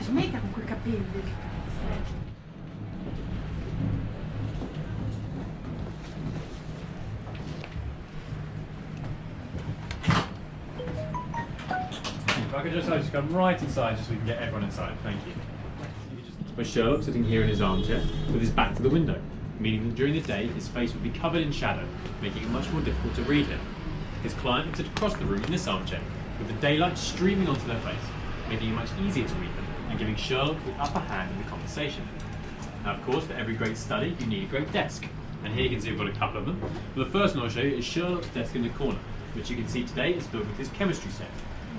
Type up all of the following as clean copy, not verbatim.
Smetta con quei capelli delicati. If I could just come right inside just so we can get everyone inside. Thank you. Where's Sherlock sitting here in his armchair with his back to the window, meaning that during the day his face would be covered in shadow, making it much more difficult to read him. His client would sit across the room in this armchair, with the daylight streaming onto their face, making it much easier to read them and giving Sherlock the upper hand in the conversation. Now, of course, for every great study, you need a great desk. And here you can see we've got a couple of them. But the first one I'll show you is Sherlock's desk in the corner, which you can see today is filled with his chemistry set.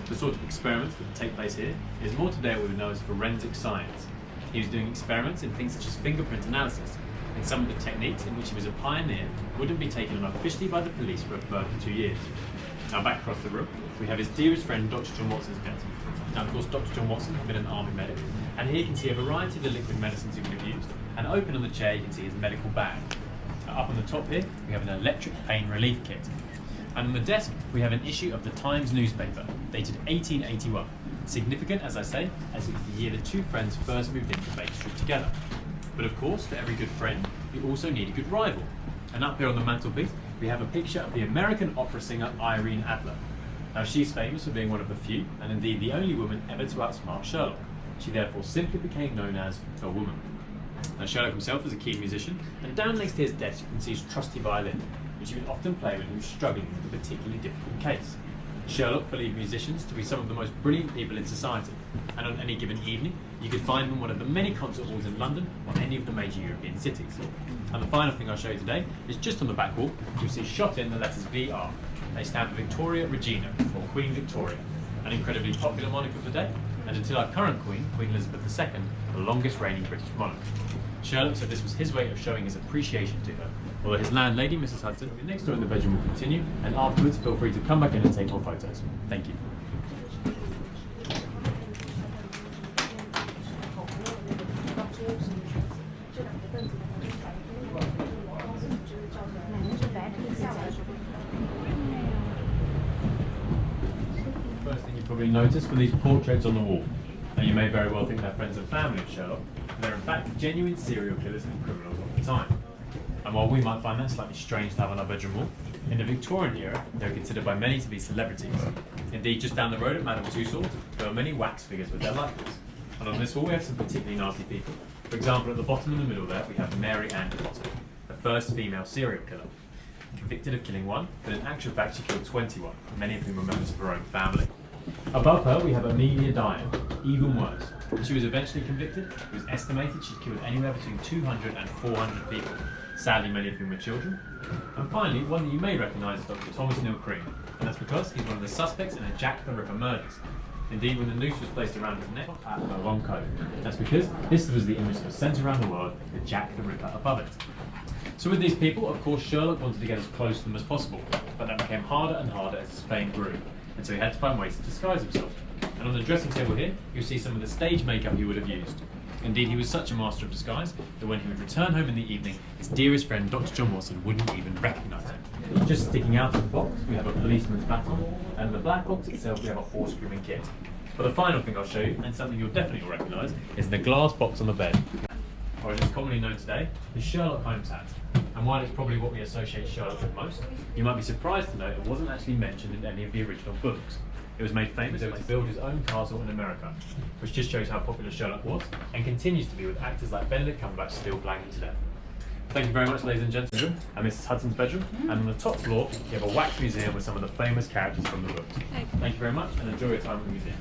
The sort of experiments that take place here is more today what we would know as forensic science. He was doing experiments in things such as fingerprint analysis, and some of the techniques in which he was a pioneer wouldn't be taken on officially by the police for a further 2 years. Now back across the room, we have his dearest friend, Dr. John Watson's desk. Now of course, Dr. John Watson had been an army medic, and here you can see a variety of the liquid medicines he would have used, and open on the chair you can see his medical bag. Now, up on the top here, we have an electric pain relief kit. And on the desk, we have an issue of the Times newspaper, dated 1881. Significant, as I say, as it was the year the two friends first moved into Baker Street together. But of course, for every good friend, you also need a good rival. And up here on the mantelpiece, we have a picture of the American opera singer Irene Adler. Now she's famous for being one of the few, and indeed the only woman ever to outsmart Sherlock. She therefore simply became known as a woman. Now Sherlock himself is a keen musician, and down next to his desk you can see his trusty violin, which he would often play when he was struggling with a particularly difficult case. Sherlock believed musicians to be some of the most brilliant people in society, and on any given evening you could find them in one of the many concert halls in London or any of the major European cities. And the final thing I'll show you today is just on the back wall you'll see shot in the letters VR. They stand for Victoria Regina, or Queen Victoria, an incredibly popular monarch of the day, and until our current Queen, Queen Elizabeth II, the longest reigning British monarch. Sherlock said this was his way of showing his appreciation to her, although his landlady, Mrs. Hudson, the next door in the bedroom will continue, and afterwards feel free to come back in and take more photos. Thank you. First thing you probably noticed were these portraits on the wall. Now you may very well think they're friends and family of Sherlock, but they're in fact genuine serial killers and criminals of the time. And while we might find that slightly strange to have on our bedroom wall, in the Victorian era they were considered by many to be celebrities. Indeed, just down the road at Madame Tussauds, there were many wax figures with their likeness. And on this wall we have some particularly nasty people. For example, at the bottom in the middle there we have Mary Ann Potter, the first female serial killer. Convicted of killing one, but in actual fact she killed 21, many of whom were members of her own family. Above her we have Amelia Dyer, even worse. She was eventually convicted. It was estimated she'd killed anywhere between 200 and 400 people, sadly many of whom were children. And finally, one that you may recognise is Dr. Thomas Neil Cream, and that's because he's one of the suspects in a Jack the Ripper murders. Indeed, when the noose was placed around his neck, at the wrong code. That's because this was the image that was sent around the world with Jack the Ripper above it. So with these people, of course, Sherlock wanted to get as close to them as possible, but that became harder and harder as his fame grew, and so he had to find ways to disguise himself. And on the dressing table here, you'll see some of the stage makeup he would have used. Indeed, he was such a master of disguise that when he would return home in the evening, his dearest friend Dr. John Watson wouldn't even recognise him. Just sticking out of the box, we have a policeman's baton, and in the black box itself we have a horse grooming kit. But the final thing I'll show you, and something you'll definitely recognise, is the glass box on the bed, or as it's commonly known today, the Sherlock Holmes hat. And while it's probably what we associate Sherlock with most, you might be surprised to know it wasn't actually mentioned in any of the original books. It was made famous to build his own castle in America, which just shows how popular Sherlock was, and continues to be with actors like Benedict Cumberbatch still playing him today. Thank you very much, ladies and gentlemen, and Mrs. Hudson's bedroom. And on the top floor, you have a wax museum with some of the famous characters from the books. Thank you very much, and enjoy your time at the museum.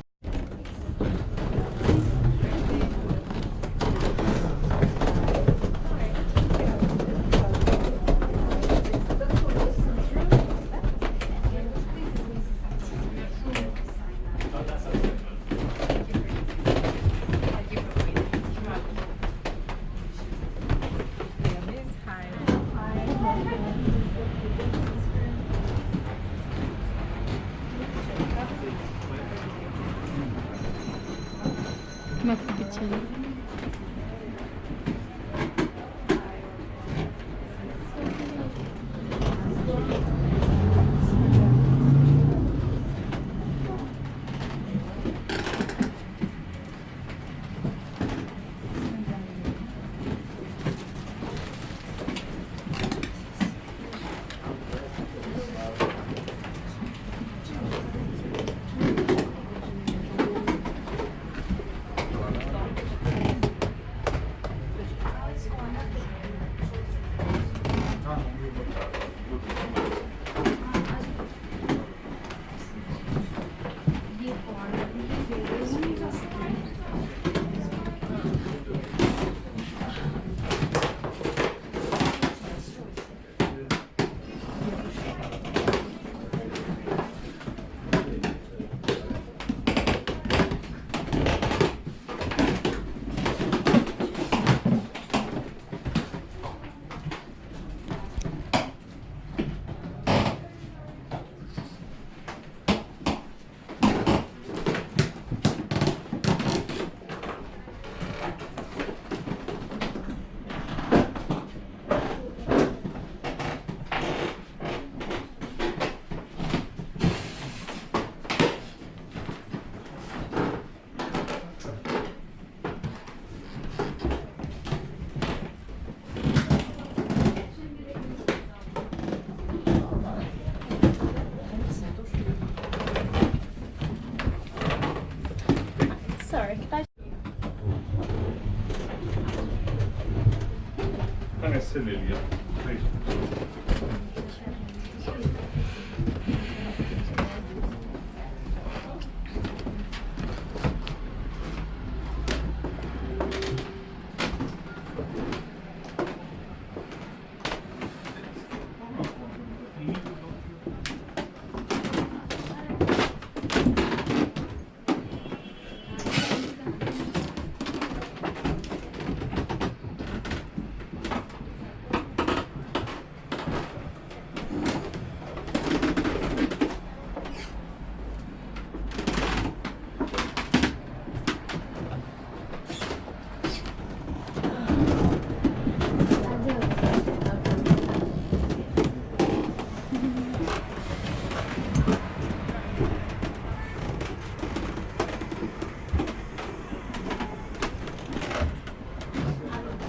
Kan sen eliyor.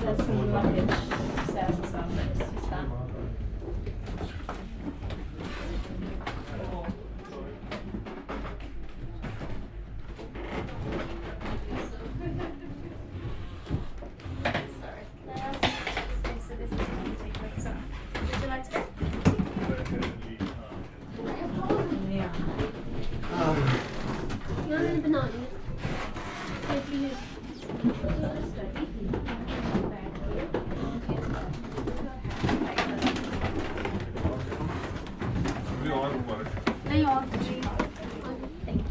There's some luggage upstairs as well, but it's just that. Sorry. Can I ask space so this is going to take place on? Would you like to go? Yeah. You're in the banana. If you Bir ağır var. They are. Thank you.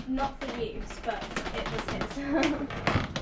Not for use, but it was his.